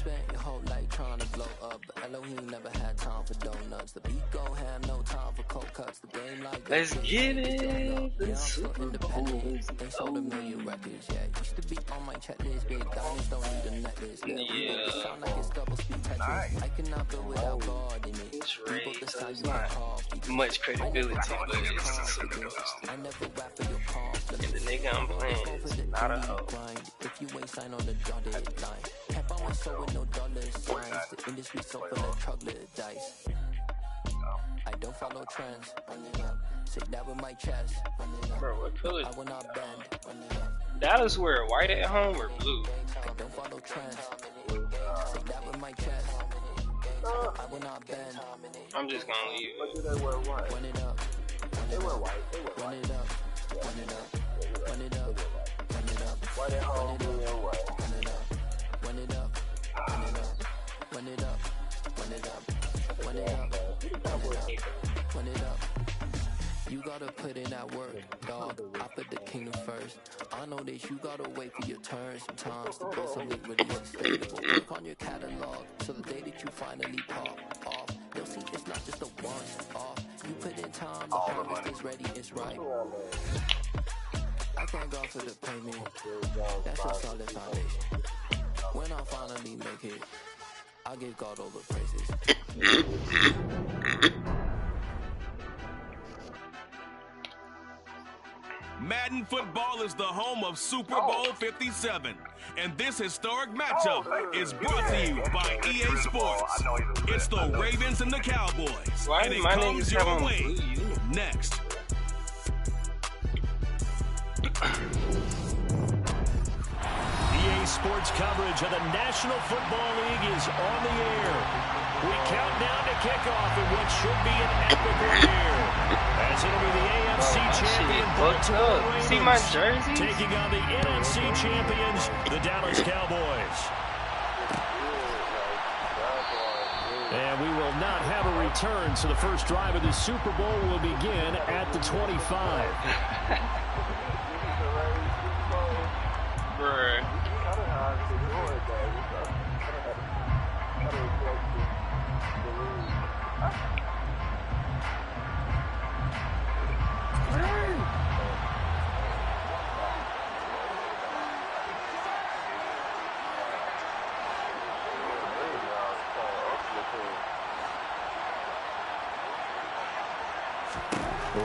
spent your whole life trying to blow up, but Elohim never had time for donuts. The beat gon' have no time for cold cuts. The game like let's get it. Yeah, I'm so independent. They sold 1 million records. Yeah, used to be on my checklist. Big diamonds don't need a necklace. Yeah. It sound like it's double speed Tetris. I cannot build without God in it. So it's not much credibility, but it's super dope. I never rap for your cause. And the nigga I'm playing is not a hoe. If you ain't sign on the dotted line, can't buy my soul with no dollar signs. The industry so full of troglodytes. I don't follow trends. Say that with my chest. Bro, what color? I will not bend. Dallas wear white at home or blue? I don't follow trends. Say that with my chest. I will not bend. I'm just gonna leave What it. do they wear white? Run it up. They wear white. They wear Run white. it up. Run it up. Run it up. Run it up. White at home, blue and white. Run it up. Run it up. Run it up. Run it up. Run it up. Run it up. Run it up. You gotta put in that work, dog. I put the kingdom first. I know that you gotta wait for your turn sometimes to build something really sustainable. Work on your catalog so the day that you finally pop off, they'll see it's not just a once-off. You put in time, the harvest is ready, it's right. I thank God for the payment. That's a solid foundation. When I finally make it, I give God all the praises. Madden Football is the home of Super Bowl 57, and this historic matchup is brought to you by EA Sports. It's the Ravens and the Cowboys, Why and it my comes niggas your having way blue? next. EA Sports coverage of the National Football League is on the air. We count down to kickoff in what should be an epic year, as it'll be the AFC champion Baltimore Ravens See my jersey? taking on the NFC champions, the Dallas Cowboys. And we will not have a return, so the first drive of the Super Bowl will begin at the 25. Bruh.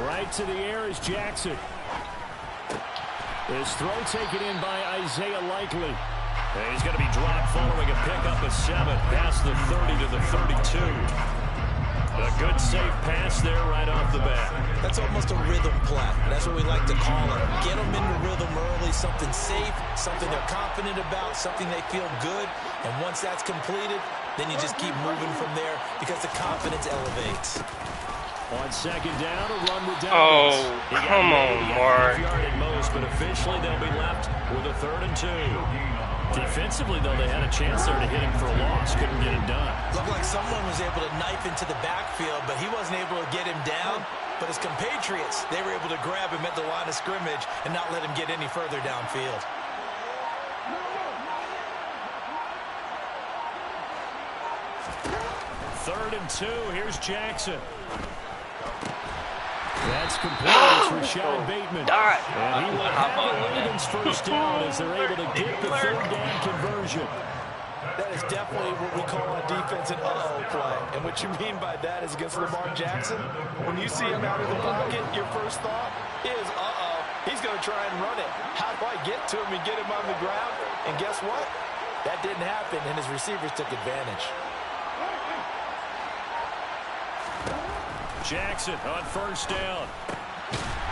Right to the air is Jackson. His throw taken in by Isaiah Likely. And he's going to be dropped following a pickup of 7 past the 30 to the 32. A good safe pass there right off the bat. That's almost a rhythm play. That's what we like to call it. Get them into rhythm early, something safe, something they're confident about, something they feel good. And once that's completed, then you just keep moving from there because the confidence elevates. On second down, a run with Douglas. Oh, come on, Mark. Yard at most, but officially they'll be left with a 3rd and 2. Defensively, though, they had a chance there to hit him for a loss. Couldn't get it done. Looked like someone was able to knife into the backfield, but he wasn't able to get him down. But his compatriots, they were able to grab him at the line of scrimmage and not let him get any further downfield. Third and 2. Here's Jackson. That's complete. It's Rashad Bateman. And he will have the Ravens first down as they're able to get the 3rd down conversion. That is definitely what we call a defense and uh-oh play. And what you mean by that is against Lamar Jackson. When you see him out of the pocket, your first thought is, uh-oh, he's going to try and run it. How do I get to him and get him on the ground? And guess what? That didn't happen, and his receivers took advantage. Jackson on first down.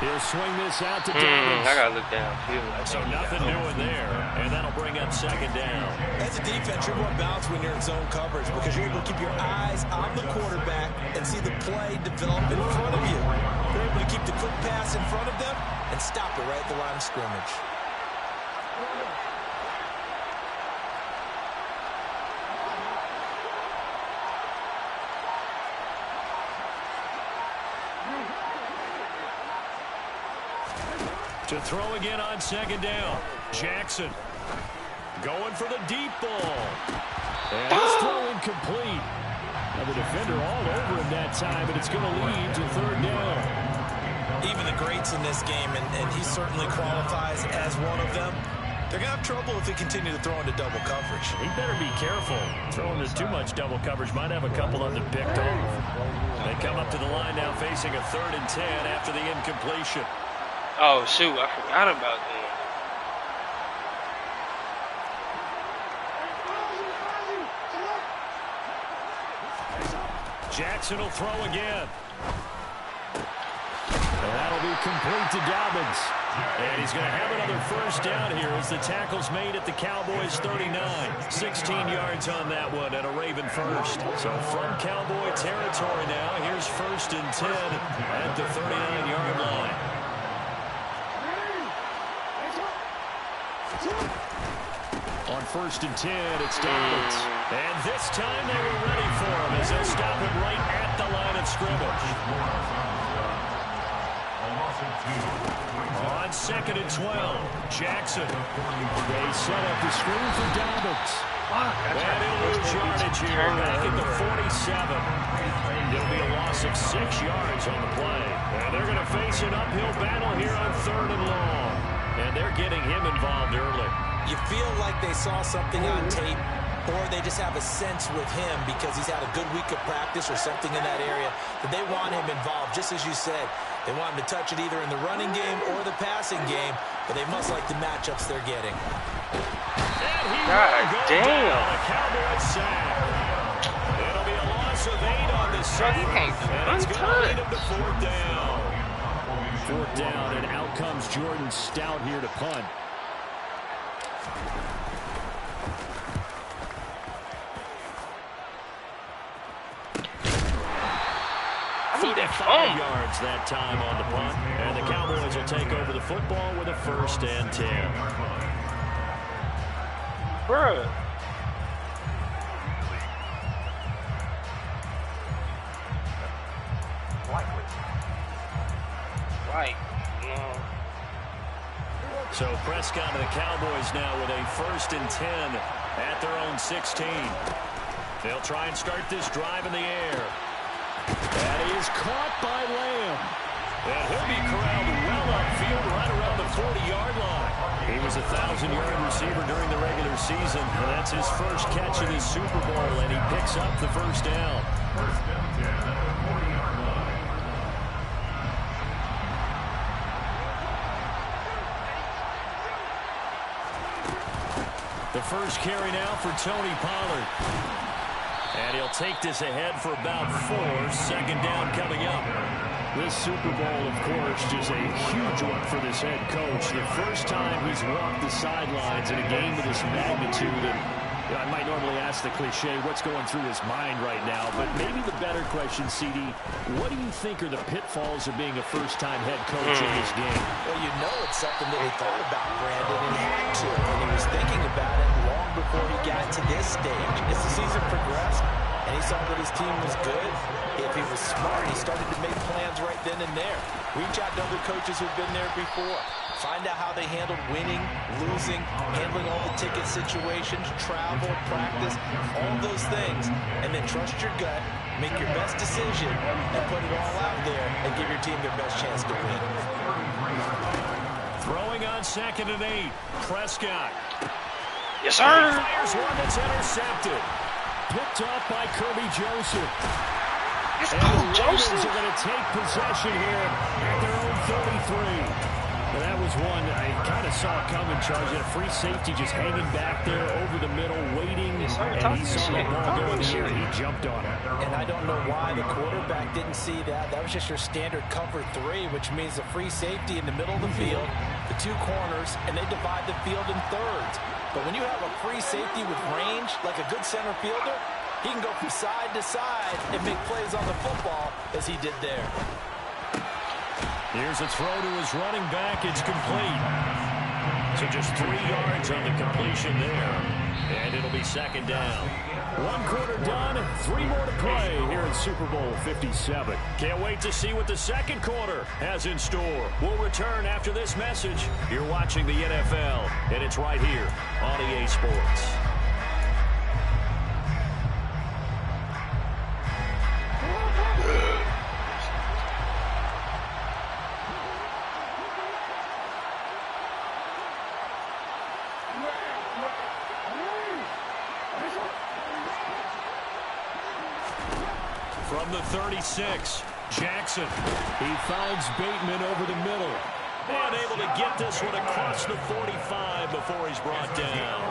He'll swing this out to Davis. I gotta look down too. So nothing new in there, and that'll bring up second down. As a defense, you're more balanced when you're in zone coverage because you're able to keep your eyes on the quarterback and see the play develop in front of you. You're able to keep the quick pass in front of them and stop it right at the line of scrimmage. To throw again on second down. Jackson. Going for the deep ball. And this throw incomplete. Now the defender all over him that time, and it's going to lead to 3rd down. Even the greats in this game, and he certainly qualifies as one of them, they're going to have trouble if they continue to throw into double coverage. He better be careful. Throwing into too much double coverage might have a couple of them picked off. They come up to the line now facing a 3rd and 10 after the incompletion. Oh, shoot. I forgot about that. Jackson will throw again. And that'll be complete to Dobbins. And he's going to have another 1st down here as the tackle's made at the Cowboys 39. 16 yards on that one and a Raven first. So from Cowboy territory now, here's 1st and 10 at the 39-yard line. On 1st and 10, it's Dobbins. And this time they were ready for him as they'll stop him right at the line of scrimmage. On 2nd and 12, Jackson. They set up the screen for Dobbins. And he'll lose yardage here back at the 47. There'll be a loss of 6 yards on the play. And they're going to face an uphill battle here on 3rd and long. And they're getting him involved early. You feel like they saw something on tape, or they just have a sense with him because he's had a good week of practice or something in that area that they want him involved. Just as you said, they want him to touch it either in the running game or the passing game, but they must like the matchups they're getting. God damn. A Cowboy sack. It'll be a loss of 8 on the season, and it's going to lead him to 4th down. 4th down, and out comes Jordan Stout here to punt. I need that 5 yards that time on the punt, and the Cowboys will take over the football with a 1st and 10. Bruh. Right. No. So Prescott and the Cowboys now with a 1st and 10 at their own 16. They'll try and start this drive in the air. That is caught by Lamb. And he'll be corralled well upfield right around the 40-yard line. He was a 1,000-yard receiver during the regular season, and that's his first catch in his Super Bowl, and he picks up the 1st down. The first carry now for Tony Pollard. And he'll take this ahead for about 4. 2nd down coming up. This Super Bowl, of course, just a huge one for this head coach. The first time he's walked the sidelines in a game of this magnitude. And I might normally ask the cliche, what's going through his mind right now? But maybe the better question, CD, what do you think are the pitfalls of being a first-time head coach in this game? Well, you know it's something that he thought about, Brandon, and he had to. And he was thinking about it long before he got to this stage. As the season progressed, and he saw that his team was good, if he was smart, he started to make plans right then and there. Reach out to other coaches who've been there before. Find out how they handled winning, losing, handling all the ticket situations, travel, practice, all those things. And then trust your gut, make your best decision, and put it all out there and give your team their best chance to win. Throwing on 2nd and 8. Prescott. Yes, sir. Fires one that's intercepted. Picked off by Kirby Joseph. Let's and go, the Ravens Joseph. are going to take possession here at their own 33. Well, that was one I kind of saw coming, Charles. He had a free safety just hanging back there over the middle, waiting, and he saw the ball go in the air. He jumped on it. And I don't know why the quarterback didn't see that. That was just your standard cover 3, which means a free safety in the middle of the field, the 2 corners, and they divide the field in thirds. But when you have a free safety with range, like a good center fielder, he can go from side to side and make plays on the football as he did there. Here's a throw to his running back. It's complete. So just 3 yards on the completion there. And it'll be second down. 1 quarter done, 3 more to play here in Super Bowl 57. Can't wait to see what the second quarter has in store. We'll return after this message. You're watching the NFL, and it's right here on EA Sports. From the 36, Jackson. He finds Bateman over the middle. And able to get this one across the 45 before he's brought down.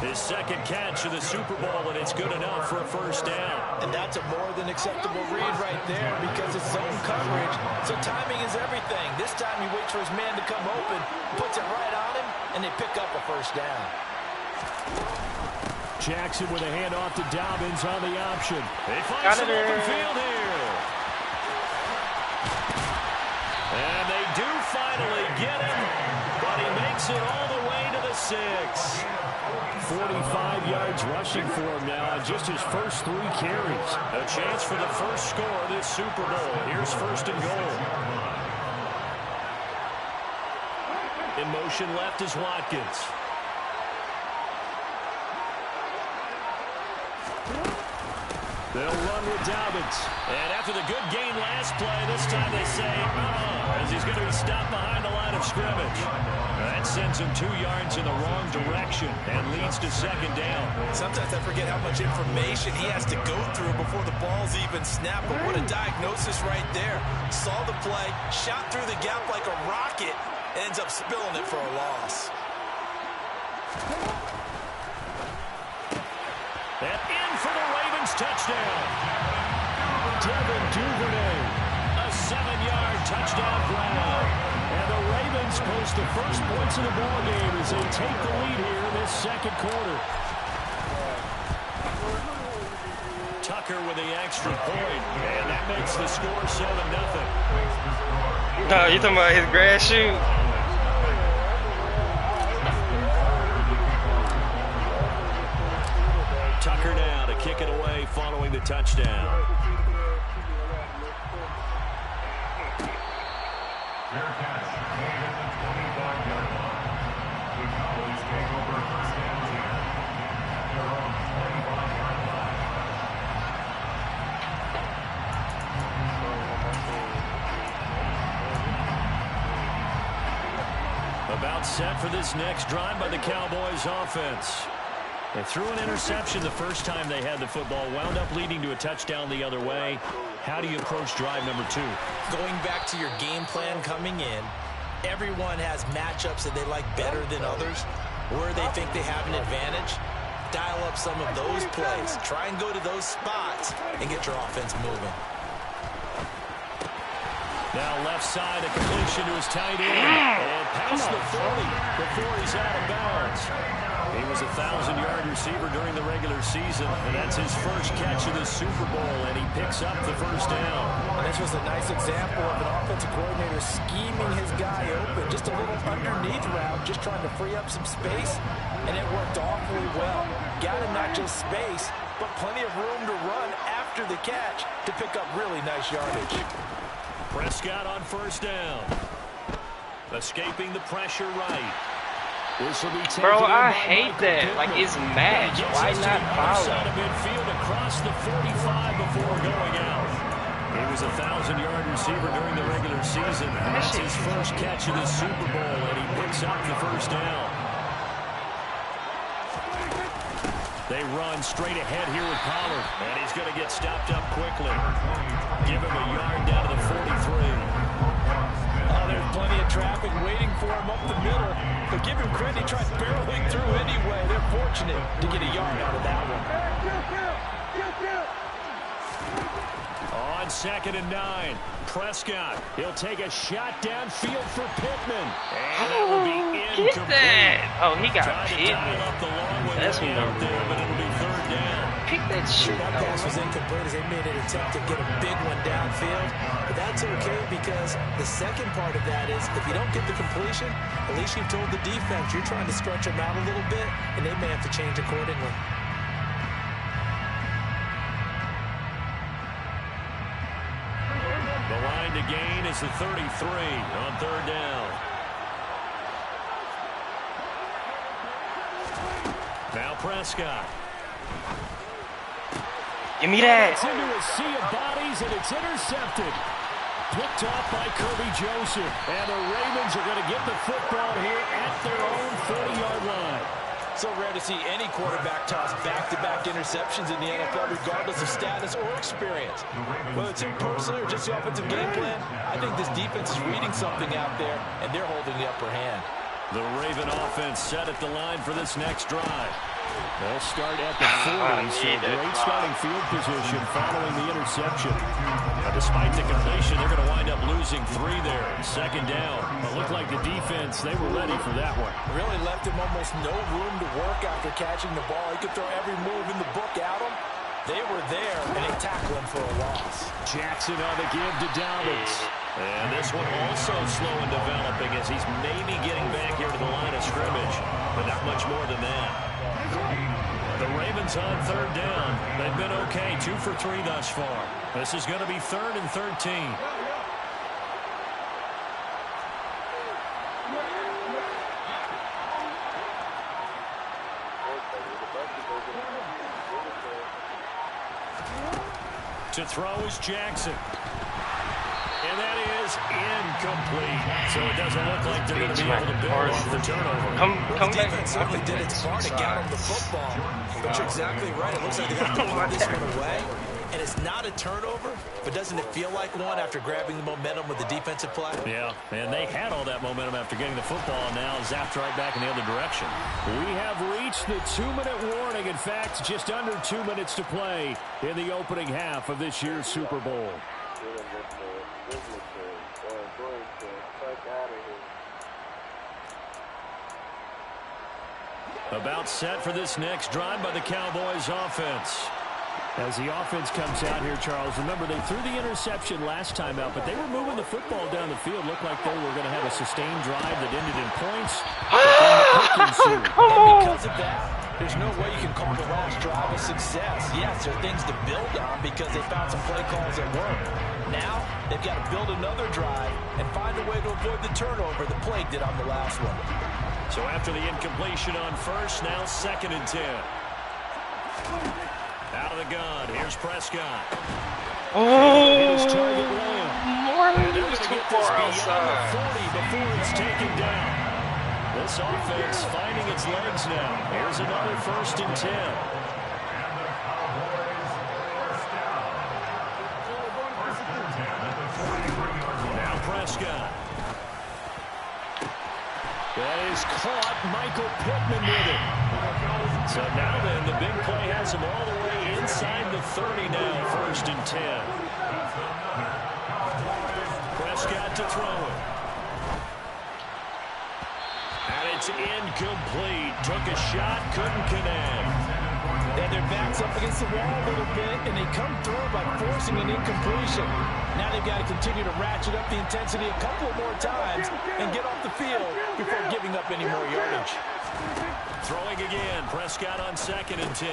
His second catch of the Super Bowl, and it's good enough for a first down. And that's a more than acceptable read right there because it's zone coverage, so timing is everything. This time he waits for his man to come open, puts it right on him, and they pick up a first down. Jackson with a handoff to Dobbins on the option. They find some open field here. And they do finally get him, but he makes it all the way to the 6. 45 yards rushing for him now on just his first 3 carries. A chance for the first score of this Super Bowl. Here's first and goal. In motion left is Watkins. They'll run with Dobbins. And after the good gain last play, this time they say, as he's going to be stopped behind the line of scrimmage. That sends him 2 yards in the wrong direction and leads to second down. Sometimes I forget how much information he has to go through before the ball's even snapped. But what a diagnosis right there. Saw the play, shot through the gap like a rocket, ends up spilling it for a loss. And in for the Ravens touchdown. Devin Duvernay, a 7-yard touchdown grab. And the Ravens post the first points of the ball game as they take the lead here in this second quarter. Tucker with the extra point, and that makes the score 7-0. No, you talking about his grass shoe? Tucker now to kick it away following the touchdown. About set for this next drive by the Cowboys offense. They threw an interception the first time they had the football, wound up leading to a touchdown the other way. How do you approach drive number 2? Going back to your game plan coming in, everyone has matchups that they like better than others, where they think they have an advantage. Dial up some of those plays. Try and go to those spots and get your offense moving. Now left side, a completion to his tight end. And past the 40 before he's out of bounds. He was a 1,000-yard receiver during the regular season, and that's his first catch of the Super Bowl, and he picks up the first down. And this was a nice example of an offensive coordinator scheming his guy open. Just a little underneath route, just trying to free up some space, and it worked awfully well. Got him not just space, but plenty of room to run after the catch to pick up really nice yardage. Prescott on first down. Escaping the pressure right. Bro, I hate that. Like, it's match. Why not foul? Side of midfield across the 45 before going out. He was a 1,000-yard receiver during the regular season. That's his first catch of the Super Bowl, and he picks up the first down. They run straight ahead here with Pollard, and he's going to get stopped up quickly. Give him a yard down to the 43. Oh, there's plenty of traffic waiting for him up the middle. But give him credit, he tried barreling through anyway. They're fortunate to get a yard out of that one. On 2nd and 9, Prescott. He'll take a shot downfield for Pittman. And that will be incomplete. Get that! Oh, he got hit. That's what That's out there, but it'll be third down. pick that shit. That pass was incomplete as they made an attempt to get a big one downfield. But that's okay because the second part of that is if you don't get the completion, at least you've told the defense you're trying to stretch them out a little bit, and they may have to change accordingly. The line to gain is the 33 on third down. Now Prescott. Give me that. It's into a sea of bodies, and it's intercepted. Picked off by Kirby Joseph. And the Ravens are going to get the football here at their own 40-yard line. So rare to see any quarterback toss back-to-back interceptions in the NFL, regardless of status or experience. Whether it's in person or just the offensive game plan, I think this defense is reading something out there, and they're holding the upper hand. The Raven offense set at the line for this next drive. They'll start at the 40, so great starting field position following the interception. Despite the completion, they're going to wind up losing 3 there. Second down. It looked like the defense, they were ready for that one. Really left him almost no room to work after catching the ball. He could throw every move in the book at him. They were there, and they tackled him for a loss. Jackson on the give to Dobbins. And this one also slow in developing as he's maybe getting back here to the line of scrimmage, but not much more than that. The Ravens on third down. They've been okay, 2 for 3 thus far. This is going to be 3rd and 13. To throw is Jackson. And that is incomplete. So it doesn't look like they're going to be able to build off the turnover. Come back. Defense certainly did its part to get him the football. But you're exactly right. It looks like they're going to pull this one away. And it's not a turnover, but doesn't it feel like one after grabbing the momentum with the defensive play? Yeah, and they had all that momentum after getting the football, and now zapped right back in the other direction. We have reached the 2-minute warning. In fact, just under 2 minutes to play in the opening half of this year's Super Bowl. About set for this next drive by the Cowboys offense. As the offense comes out here, Charles, remember they threw the interception last time out, but they were moving the football down the field. Looked like they were going to have a sustained drive that ended in points. And because of that, there's no way you can call the last drive a success. Yes, there are things to build on because they found some play calls that work. Now, they've got to build another drive and find a way to avoid the turnover the play did on the last one. So after the incompletion on first, now 2nd and 10. Out of the gun, here's Prescott. Oh, target Lamb. Moreland was too far outside. 40 before it's taken down. This offense finding its legs now. Here's another 1st and 10. Now Prescott. That is caught. Michael Pittman with it. So now then, the big play has him all the way inside the 30 now, 1st and 10. Prescott to throw it. And it's incomplete. Took a shot, couldn't connect. And their backs up against the wall a little bit, and they come through by forcing an incompletion. Now they've got to continue to ratchet up the intensity a couple more times and get off the field before giving up any more yardage. Throwing again, Prescott on 2nd and 10.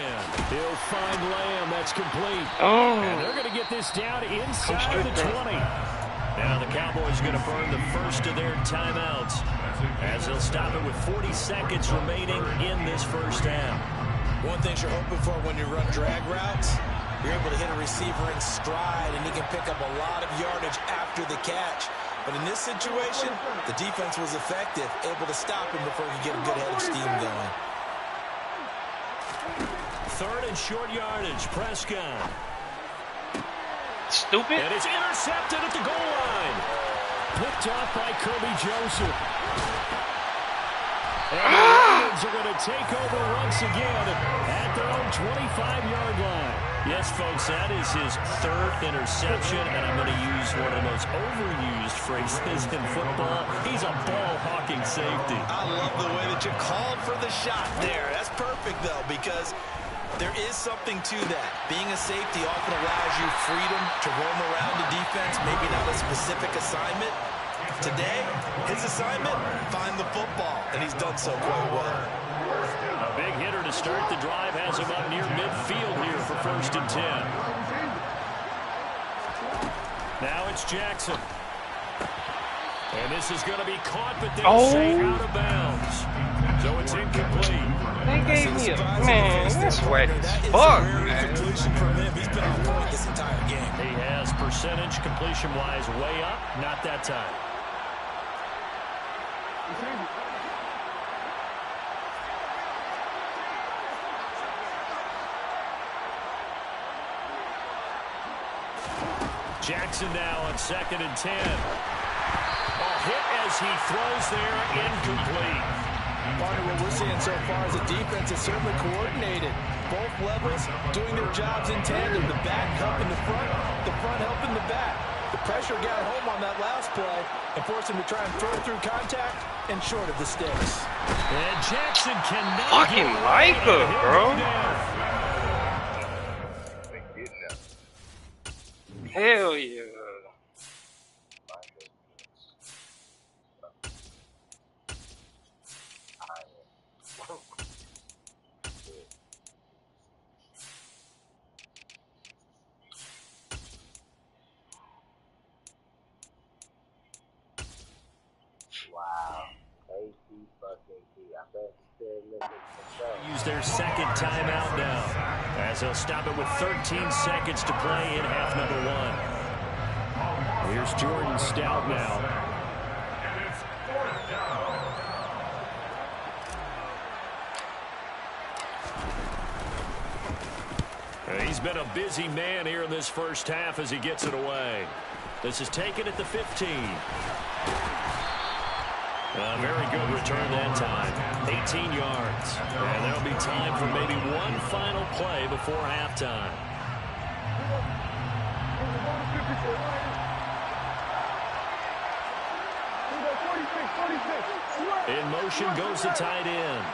He'll find Lamb, that's complete. Oh. And they're going to get this down inside the 20. Now the Cowboys going to burn the first of their timeouts as they'll stop it with 40 seconds remaining in this first half. One thing you're hoping for when you run drag routes, you're able to hit a receiver in stride, and he can pick up a lot of yardage after the catch. But in this situation, the defense was effective, able to stop him before he could get a good head of steam going. 3rd and short yardage, Prescott. Stupid. And it's intercepted at the goal line. Picked off by Kirby Joseph. And the Ravens are going to take over once again at their own 25-yard line. Yes, folks, that is his 3rd interception, and I'm going to use one of the most overused phrases in football. He's a ball-hawking safety. I love the way that you called for the shot there. That's perfect, though, because There is something to that. Being a safety often allows you freedom to roam around the defense, maybe not a specific assignment. Today, his assignment, find the football, and he's done so quite well. A big hitter to start the drive has him up near midfield here for 1st and 10. Now it's Jackson. And this is going to be caught, but they'll say out of bounds. So it's incomplete. They gave me a man. That's whack as fuck, man. Completion from him. He's been on point this entire game. He has percentage completion-wise way up. Not that time. Jackson now on 2nd and 10. A hit as he throws there, incomplete. Partner, what we're seeing so far is a defense is certainly coordinated. Both levels doing their jobs in tandem. The back helping the front helping the back. The pressure got home on that last play and forced him to try and throw through contact and short of the sticks. And Jackson cannot Fucking Micah, bro. Hell yeah. Wow. AC fucking T. I bet still looking for Use their 2nd timeout now, as they'll stop it with 13 seconds to play in half number 1. Here's Jordan Stout now. He's been a busy man here in this first half as he gets it away. This is taken at the 15. A very good return that time. 18 yards. And there'll be time for maybe one final play before halftime. In motion goes the tight end.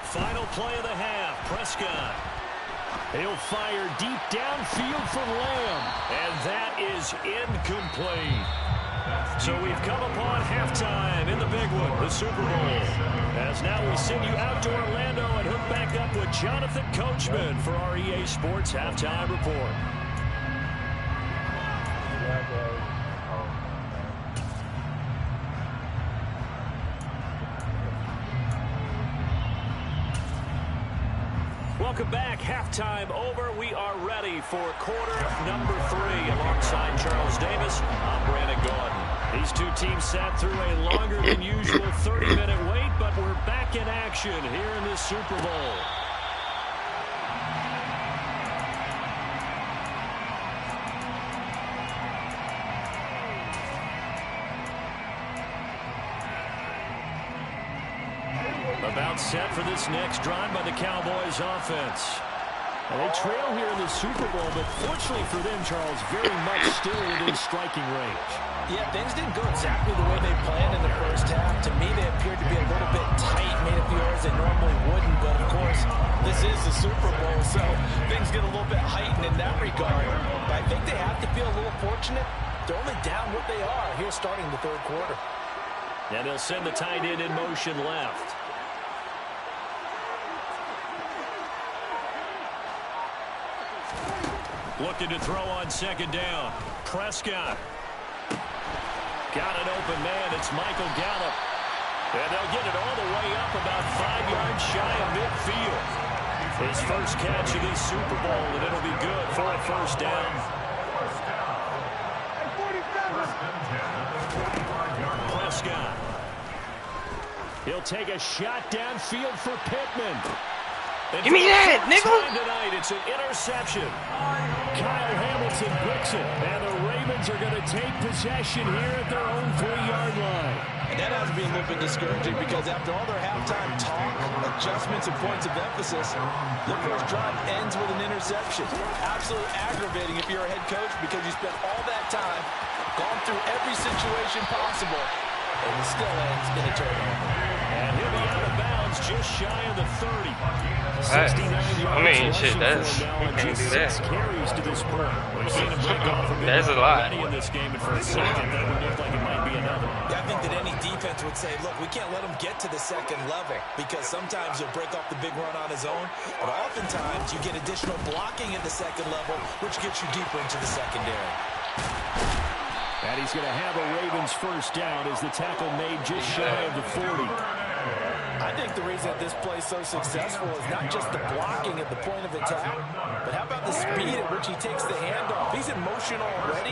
Final play of the half. Prescott. He'll fire deep downfield for Lamb. And that is incomplete. So we've come upon halftime in the big one, the Super Bowl. As now we send you out to Orlando and hook back up with Jonathan Coachman for our EA Sports Halftime Report. Welcome back. Halftime over. We are ready for quarter number 3. Alongside Charles Davis, I'm Brandon Gordon. These two teams sat through a longer than usual 30-minute wait, but we're back in action here in this Super Bowl. About set for this next drive by the Cowboys offense. Well, they trail here in the Super Bowl, but fortunately for them, Charles, very much still within striking range. Yeah, things didn't go exactly the way they planned in the first half. To me, they appeared to be a little bit tight, made a few errors they normally wouldn't. But, of course, this is the Super Bowl, so things get a little bit heightened in that regard. But I think they have to feel a little fortunate. They're only down what they are here starting the third quarter. And they'll send the tight end in motion left. Looking to throw on second down. Prescott. Got an open man. It's Michael Gallup. And they'll get it all the way up about 5 yards shy of midfield. His first catch of this Super Bowl, and it'll be good for a first down. Prescott. He'll take a shot downfield for Pittman. And give me that, nigga! Tonight, it's an interception. Kyle Hamilton bricks it, and the Ravens are going to take possession here at their own 3-yard line. And that has to be a little bit discouraging because after all their halftime talk, adjustments, and points of emphasis, their first drive ends with an interception. Absolutely aggravating if you're a head coach because you spent all that time, gone through every situation possible, and it still ends in a turnover. And he'll be out of bounds just shy of the 30. 69 yards I mean, shit, that's, now you on can't just do that. 6 carries to this point. We've seen him break off a bit That's a lot. already in this game, and for a second, that would look like it might be another. Yeah, I think that any defense would say, look, we can't let him get to the second level because sometimes he'll break off the big run on his own, but oftentimes you get additional blocking at the second level, which gets you deeper into the secondary. And he's going to have a Ravens first down as the tackle made just shy of the 40. I think the reason that this play is so successful is not just the blocking at the point of attack, but how about the speed at which he takes the handoff? He's in motion already,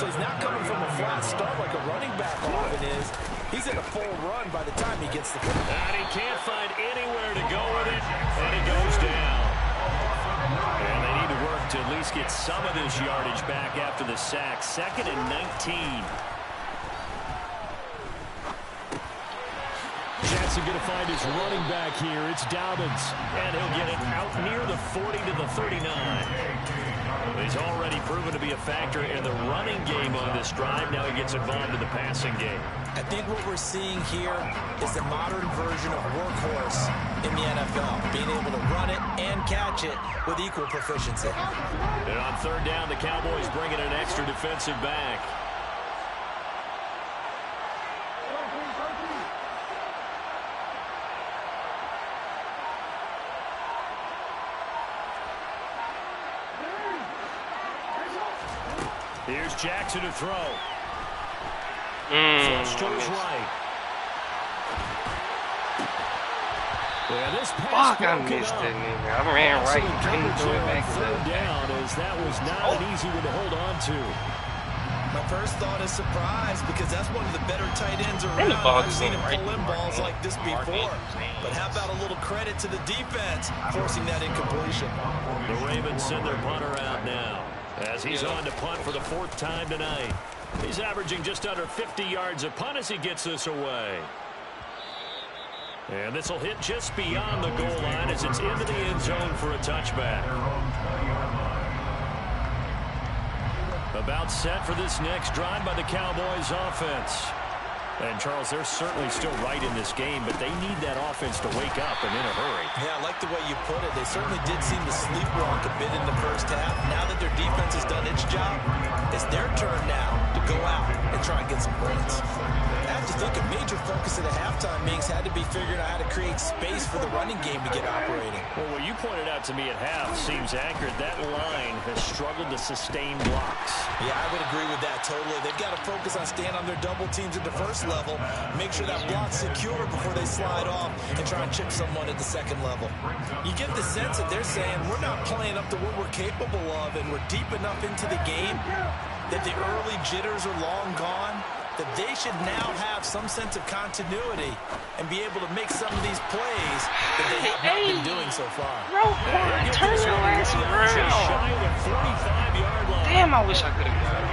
so he's not coming from a flat start like a running back often is. He's in a full run by the time he gets the football. And he can't find anywhere to go with it, and he goes down. And they need to work to at least get some of this yardage back after the sack. 2nd and 19. Jackson going to find his running back here. It's Dobbins. And he'll get it out near the 40 to the 39. He's already proven to be a factor in the running game on this drive. Now he gets involved in the passing game. I think what we're seeing here is the modern version of workhorse in the NFL. Being able to run it and catch it with equal proficiency. And on 3rd down, the Cowboys bring in an extra defensive back. Here's Jackson to throw. Flush to his right. Yeah, this pass Fuck, I missed it, nigga. I ran right, couldn't throw it back to the down, as that was not an easy one to hold on to. My first thought is surprise because that's one of the better tight ends around. And the ball I've seen him right pull in balls like this before. But how about a little credit to the defense forcing that incompletion? The Ravens send their punter out now as he's on to punt for the 4th time tonight. He's averaging just under 50 yards a punt as he gets this away. And this will hit just beyond the goal line as it's into the end zone for a touchback. About set for this next drive by the Cowboys offense. And, Charles, they're certainly still right in this game, but they need that offense to wake up and in a hurry. Yeah, I like the way you put it. They certainly did seem to sleepwalk a bit in the first half. Now that their defense has done its job, it's their turn now to go out and try and get some points. I have to think a major focus of the halftime meetings had to be figuring out how to create space for the running game to get operating. Well, what you pointed out to me at half seems accurate. That line has struggled to sustain blocks. Yeah, I would agree with that totally. They've got to focus on staying on their double teams at the first level, make sure that block's secure before they slide off and try and chip someone at the second level. You get the sense that they're saying we're not playing up to what we're capable of and we're deep enough into the game that the early jitters are long gone, that they should now have some sense of continuity and be able to make some of these plays that they have not been doing so far. Bro, turn your ass around. Damn, I wish I could have got it.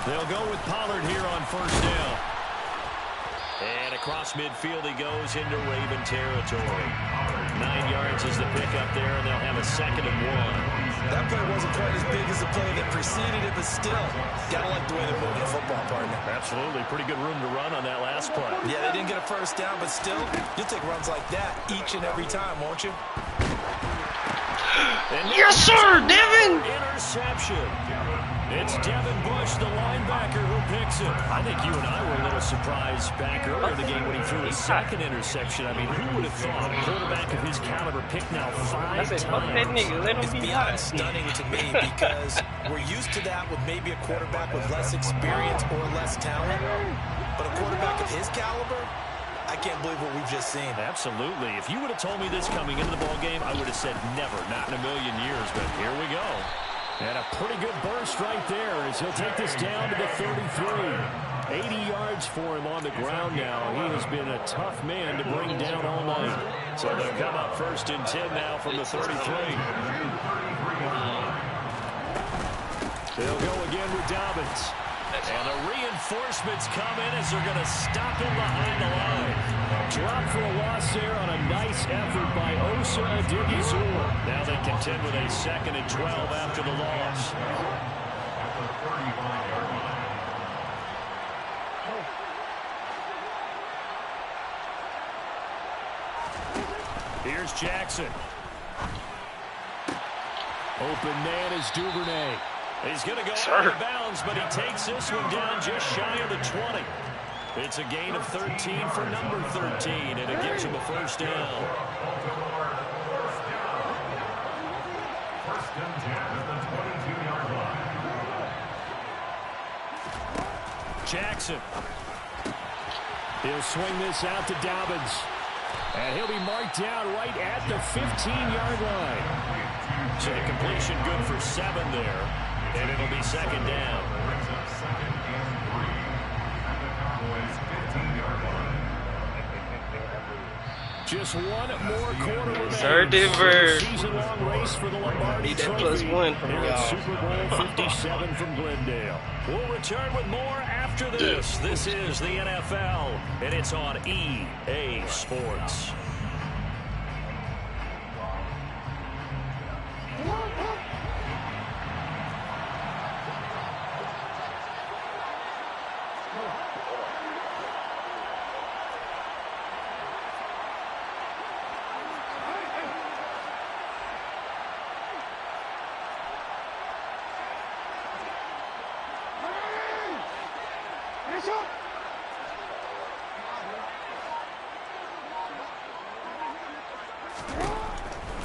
They'll go with Pollard here on 1st down. And across midfield he goes into Raven territory. 9 yards is the pickup there, and they'll have a 2nd and 1. That play wasn't quite as big as the play that preceded it, but still, gotta like the way they're moving the football, partner. Absolutely. Pretty good room to run on that last play. Yeah, they didn't get a first down, but still, you'll take runs like that each and every time, won't you? Yes, sir, Devin! Interception. It's Devin Bush, the linebacker, who picks it. I think you and I were a little surprised back earlier in the game when he threw his 2nd interception. I mean, who would have thought a quarterback of his caliber picked now 5 times? It's beyond stunning to me because we're used to that with maybe a quarterback with less experience or less talent. But a quarterback of his caliber, I can't believe what we've just seen. Absolutely. If you would have told me this coming into the ballgame, I would have said never, not in a million years. But here we go. And a pretty good burst right there as he'll take this down to the 33. 80 yards for him on the ground now. He has been a tough man to bring down all night. So they'll come up 1st and 10 now from the 33. They'll go again with Dobbins. And the reinforcements come in as they're going to stop him behind the line. Drop for a loss there on a nice effort by Osa Odighizuwa. Now they contend with a 2nd and 12 after the loss. Here's Jackson. Open man is Duvernay. He's going to go out of bounds, but he takes this one down just shy of the 20. It's a gain of 13 for number 13, and it gives him a first down. Jackson. He'll swing this out to Dobbins. And he'll be marked down right at the 15-yard line. So the completion good for 7 there. And it'll be second down. Just one more quarter remains. Third and bird. Season-long race for the Lombardi Need that Trophy. +1 from y'all. Super Bowl 57 from Glendale. We'll return with more after this. This is the NFL, and it's on EA Sports.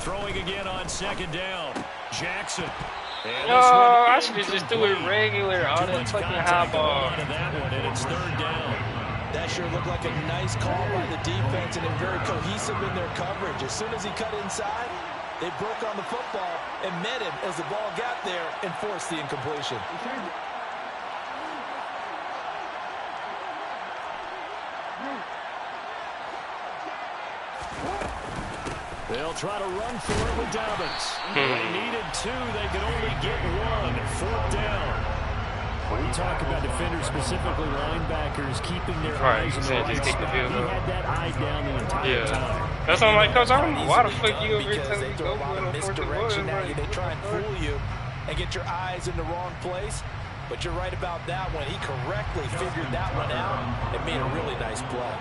Throwing again on second down. Jackson. I should have just do it regular. All that fucking high ball. That one, and it's third down. That sure looked like a nice call by the defense, and they're very cohesive in their coverage. As soon as he cut inside, they broke on the football and met him as the ball got there and forced the incompletion. They'll try to run for it with Dobbins. They needed 2. They could only get 1. Fourth down. When we talk about defenders, specifically linebackers, keeping their eyes in the right spot, he had that eye down the entire time. That's what I'm like, Coach, I don't know why the fuck you over here Because telling they me to throw go a lot of for it misdirection at you. They on try and fool you and get your eyes in the wrong place. But you're right about that one. He correctly figured that one out and made a really nice play.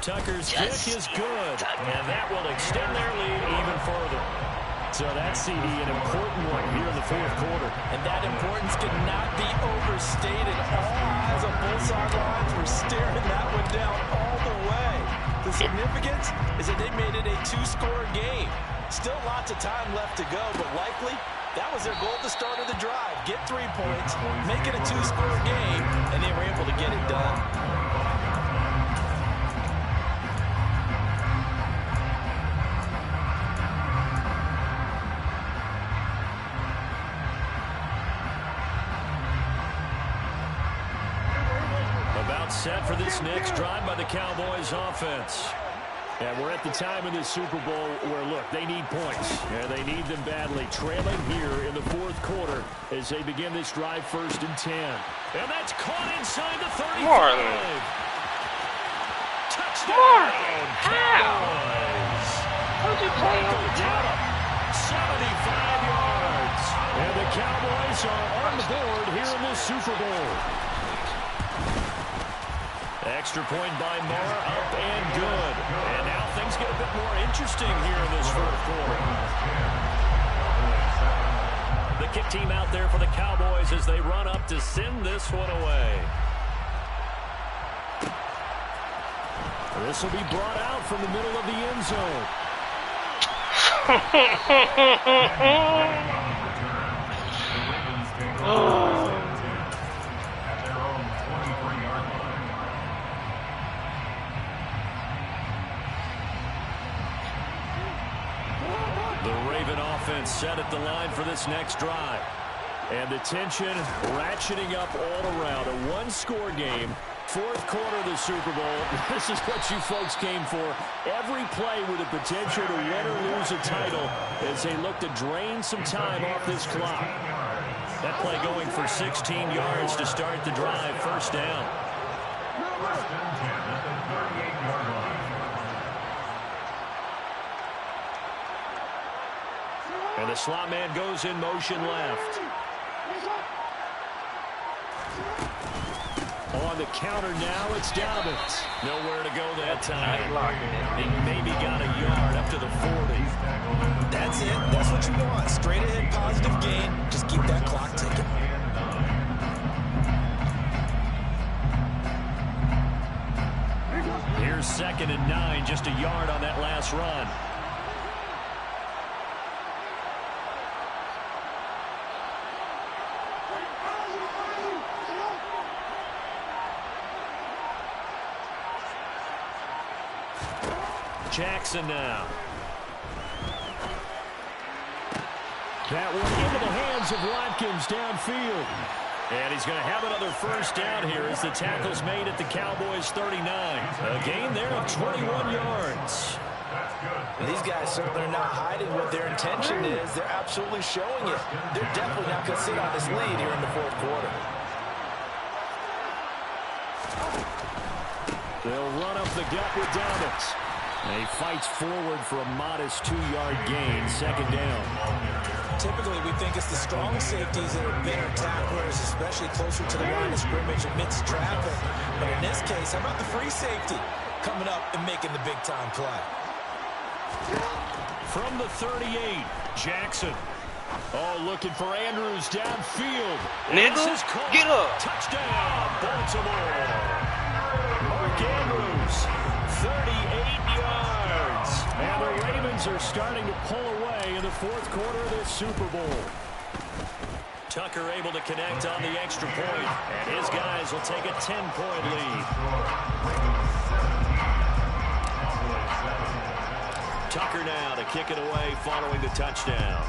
Tucker's kick is good, and that will extend their lead even further. So that's CD, an important one here in the fourth quarter. And that importance cannot be overstated. All eyes on both sidelines were staring that one down all the way. The significance is that they made it a 2-score game. Still lots of time left to go, but likely that was their goal at the start of the drive. Get 3 points, make it a 2-score game, and they were able to get it done. Set for this next drive by the Cowboys offense. And we're at the time in this Super Bowl where, look, they need points. And they need them badly. Trailing here in the fourth quarter as they begin this drive, 1st and 10. And that's caught inside the 35. Marlon. Touchdown. Cowboys. How'd you play on the top? 75 yards. And the Cowboys are on the board here in this Super Bowl. Extra point by Mara, up and good. And now things get a bit more interesting here in this fourth quarter. The kick team out there for the Cowboys as they run up to send this one away. This will be brought out from the middle of the end zone. Set at the line for this next drive. And the tension ratcheting up all around. A 1-score game. Fourth quarter of the Super Bowl. This is what you folks came for. Every play with the potential to win or lose a title as they look to drain some time off this clock. That play going for 16 yards to start the drive. First down. And the slot man goes in motion left. On the counter now, it's Dobbins. Nowhere to go that time. He maybe got a yard up to the 40. That's it. That's what you want. Straight ahead, positive gain. Just keep that clock ticking. Here's 2nd and 9, just a yard on that last run. Jackson now. That one into the hands of Watkins downfield. And he's going to have another first down here as the tackle's made at the Cowboys' 39. A gain there of 21 yards. These guys certainly are not hiding what their intention is. They're absolutely showing it. They're definitely not going to sit on this lead here in the 4th quarter. They'll run up the gut with Dobbins. And he fights forward for a modest 2-yard gain, 2nd down. Typically, we think it's the strong safeties that are better tacklers, especially closer to the line of scrimmage amidst traffic. But in this case, how about the free safety coming up and making the big-time play? From the 38, Jackson. Oh, looking for Andrews downfield. Nigga, get up. Touchdown, Baltimore. Mark Andrews, 38 yards. And the Ravens are starting to pull away in the 4th quarter of this Super Bowl. Tucker able to connect on the extra point, and his guys will take a 10-point lead. Tucker now to kick it away following the touchdown.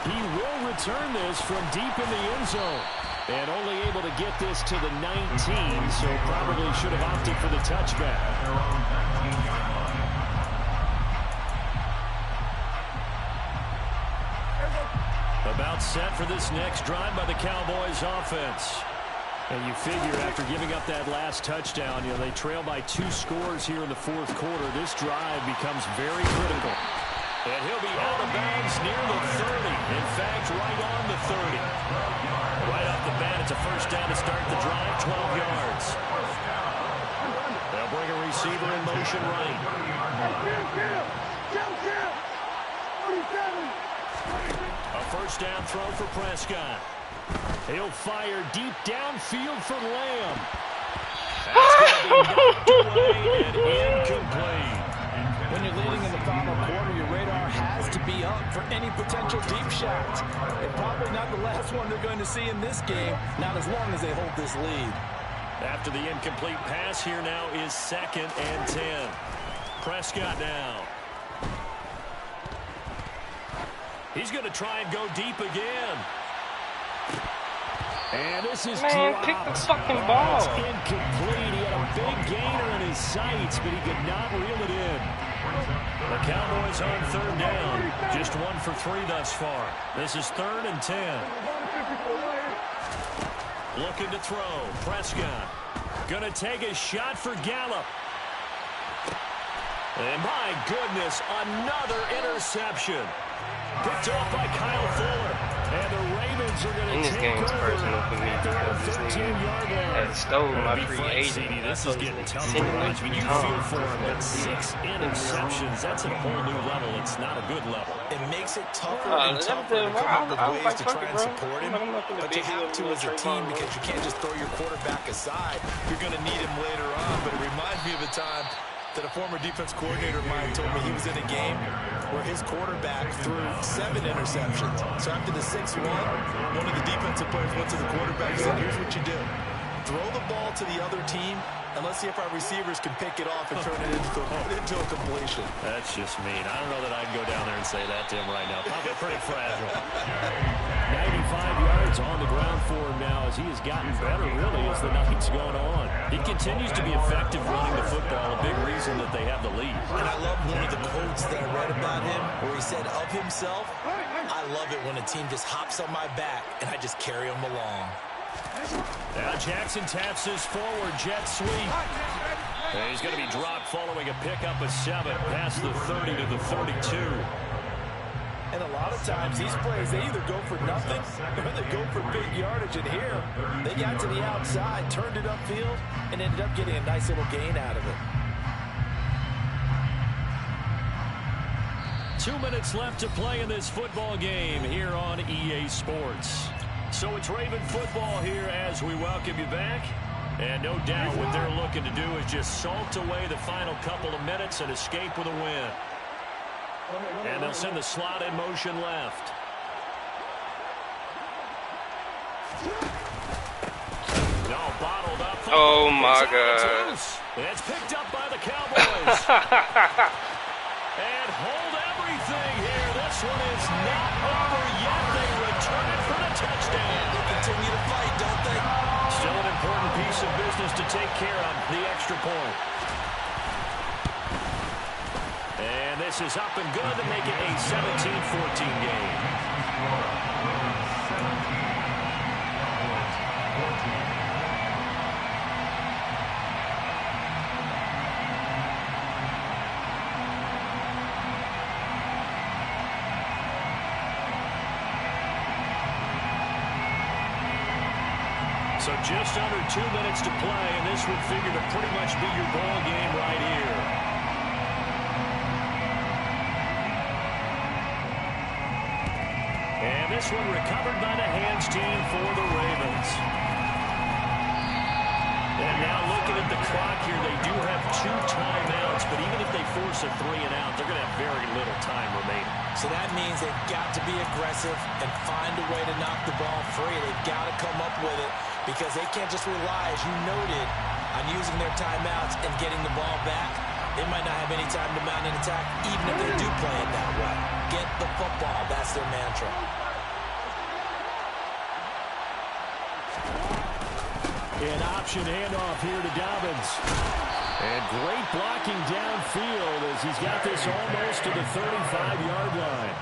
He will return this from deep in the end zone. And only able to get this to the 19, so probably should have opted for the touchback. About set for this next drive by the Cowboys offense. And you figure after giving up that last touchdown, they trail by 2 scores here in the 4th quarter. This drive becomes very critical. And he'll be out of bounds near the 30. In fact, right on the 30. Right off the bat, it's a first down to start the drive, 12 yards. They'll bring a receiver in motion right. A first down throw for Prescott. He'll fire deep downfield for Lamb. That's going to be knocked away and incomplete. When you're leading in the final quarter, your radar has to be up for any potential deep shots. And probably not the last one they're going to see in this game, not as long as they hold this lead. After the incomplete pass, here now is 2nd and 10. Prescott now. He's going to try and go deep again. And this is dropped. Kick the fucking ball. It's incomplete. He had a big gainer in his sights, but he could not reel it in. The Cowboys on 3rd down. Just 1 for 3 thus far. This is 3rd and 10. Looking to throw. Prescott. Going to take a shot for Gallup. And my goodness, another interception. Picked off by Kyle Fuller. And the Ravens are going to take over personal for me at their own because this 13-yard line. That stole my Be free frank, agent. CD, this is getting tough to watch. I mean, you feel for him, but 6 interceptions, that's at a whole new level. It's not a good level. It makes it tougher and tougher to come up with ways to try and support him. But you have to as a team because you can't just throw your quarterback aside. You're going to need him later on. But it reminds me of a time that a former defense coordinator of mine told me he was in a game where his quarterback threw 7 interceptions. So after the 6th one of the defensive players went to the quarterback and said, here's what you do. Throw the ball to the other team, and let's see if our receivers can pick it off and turn it into a completion. That's just mean. I don't know that I can go down there and say that to him right now. Probably pretty fragile. 95 yards on the ground for him now as he has gotten better, really, as the night's going on. He continues to be effective running the football, a big reason that they have the lead. And I love one of the quotes that I read about him where he said of himself, I love it when a team just hops on my back and I just carry them along. Now Jackson taps this forward, jet sweep. And he's going to be dropped following a pickup of 7 past the 30 to the 32. And a lot of times these plays, they either go for nothing or they go for big yardage. And here, they got to the outside, turned it upfield, and ended up getting a nice little gain out of it. 2 minutes left to play in this football game here on EA Sports. So it's Raven football here as we welcome you back. And no doubt what they're looking to do is just salt away the final couple of minutes and escape with a win. And they'll send the slot in motion left. No, bottled up. Oh, my God. It's picked up by the Cowboys. And hold everything here. This one is not over yet. They return it for the touchdown. They continue to fight, don't they? Still an important piece of business to take care of, the extra point. And this is up and good to make it a 17-14 game. So just under 2 minutes to play, and this would figure to pretty much be your ball game right here. And this one recovered by the hands team for the Ravens. And now looking at the clock here, they do have 2 timeouts, but even if they force a 3 and out, they're going to have very little time remaining. So that means they've got to be aggressive and find a way to knock the ball free. They've got to come up with it because they can't just rely, as you noted, on using their timeouts and getting the ball back. They might not have any time to mount an attack, even if they do play it that way. Get the football. That's their mantra. An option handoff here to Dobbins. And great blocking downfield as he's got this almost to the 35-yard line.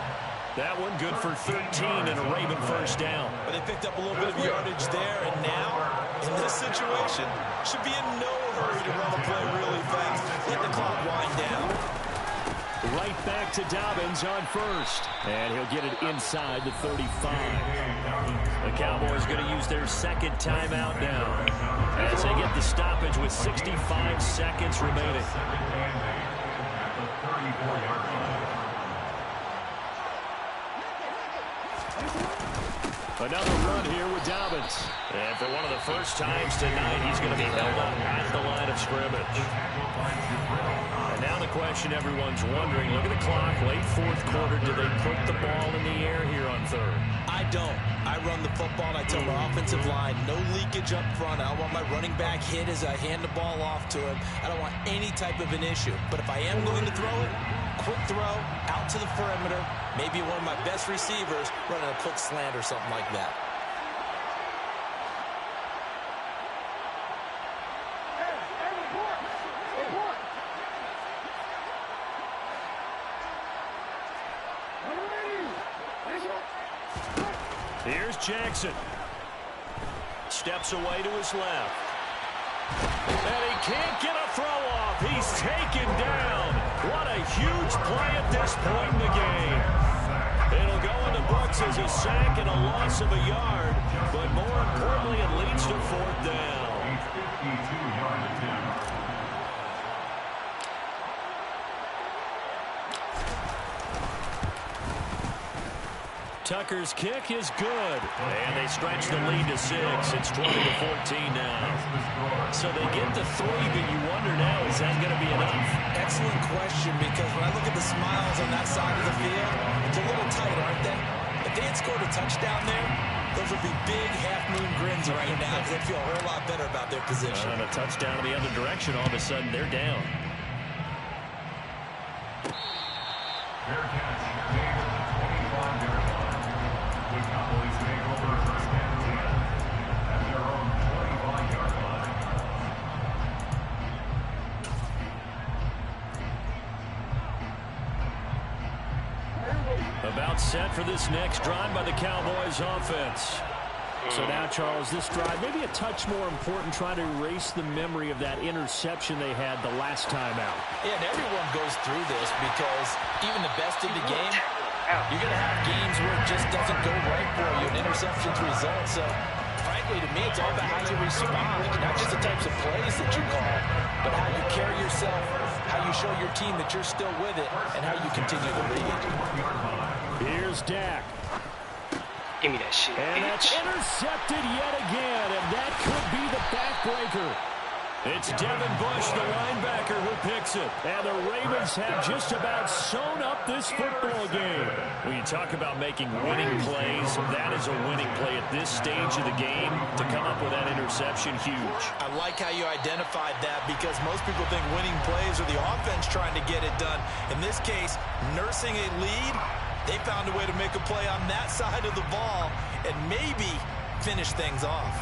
That one good for 13 and a Raven first down. But they picked up a little bit of yardage there, and now, in this situation, should be in no hurry to run the play really fast. Let the clock wind down. Right back to Dobbins on first. And he'll get it inside the 35. The Cowboys going to use their second timeout now as they get the stoppage with 65 seconds remaining. Another run here with Dobbins. And for one of the first times tonight, he's going to be held up at the line of scrimmage. And now the question everyone's wondering, look at the clock, late fourth quarter, do they put the ball in the air here on third? I don't. I run the football, and I tell my offensive line, no leakage up front. I don't want my running back hit as I hand the ball off to him. I don't want any type of an issue. But if I am going to throw it, quick throw, out to the perimeter, maybe one of my best receivers running a quick slant or something like that. Here's Jackson. Steps away to his left. And he can't get a throw off. He's taken down. What a huge play at this point in the game. It'll go in the books as a sack and a loss of a yard. But more importantly, it leads to fourth down. Tucker's kick is good. And they stretch the lead to 6. It's 20-14 now. So they get the 3, but you wonder now, is that going to be enough? Excellent question, because when I look at the smiles on that side of the field, it's a little tight, aren't they? If they had scored a touchdown there, those would be big half-moon grins right now because they feel a whole lot better about their position. And a touchdown in the other direction, all of a sudden they're down. About set for this next drive by the Cowboys offense. So now, Charles, this drive, maybe a touch more important, trying to erase the memory of that interception they had the last time out. Yeah, and everyone goes through this because even the best in the game, you're going to have games where it just doesn't go right for you, and interceptions result. So, frankly, to me, it's all about how you respond, not just the types of plays that you call, but how you carry yourself, how you show your team that you're still with it, and how you continue to lead. Here's Dak. Give me that shit, And that's bitch. intercepted yet again, and that could be the backbreaker. It's Devin Bush, the linebacker, who picks it. And the Ravens have just about sewn up this football game. When you talk about making winning plays, that is a winning play at this stage of the game. To come up with that interception, huge. I like how you identified that because most people think winning plays are the offense trying to get it done. In this case, nursing a lead, they found a way to make a play on that side of the ball and maybe finish things off.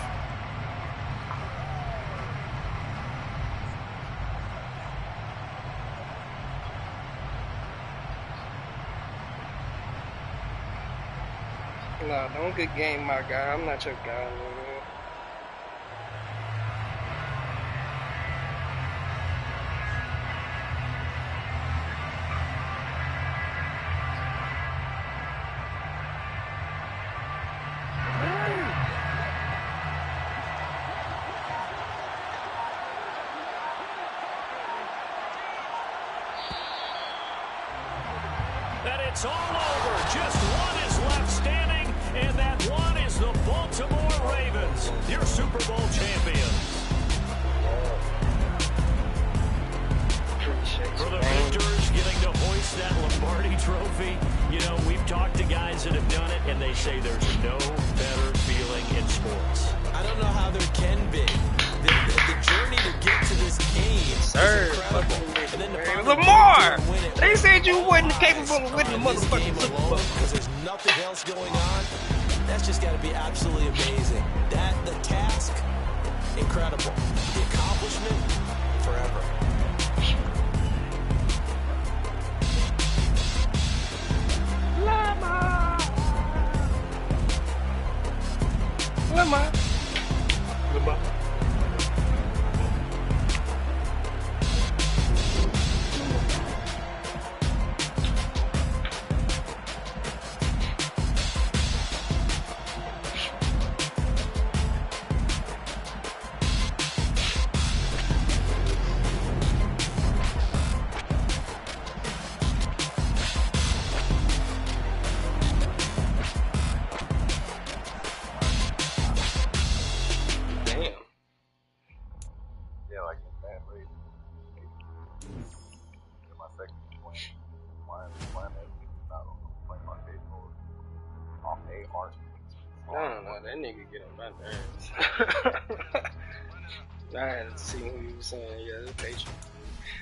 Nah, don't good game, my guy. I'm not your guy, man. And it's all over. Just one is left standing, and that one is the Baltimore Ravens, your Super Bowl champions. For the victors getting to hoist that Lombardi trophy, you know, we've talked to guys that have done it, and they say there's no better feeling in sports. I don't know how there can be. The journey to get to this game is incredible. And then to finally Lamar! win it. They said you wasn't capable of winning the motherfucking Super Bowl. Because there's nothing else going on. That's just got to be absolutely amazing. The task, incredible. The accomplishment, forever. Lamar. That nigga get on my nerves. I had to see who he was saying. Yeah, the patient.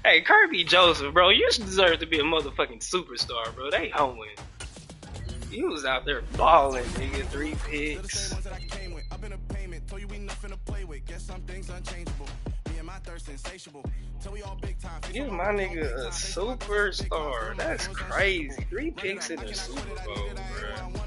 Hey, Kirby Joseph, bro, you deserve to be a motherfucking superstar, bro. They hoeing. You was out there balling, nigga. 3 picks. Give my nigga a superstar. That's crazy. 3 picks in the Super Bowl, bro.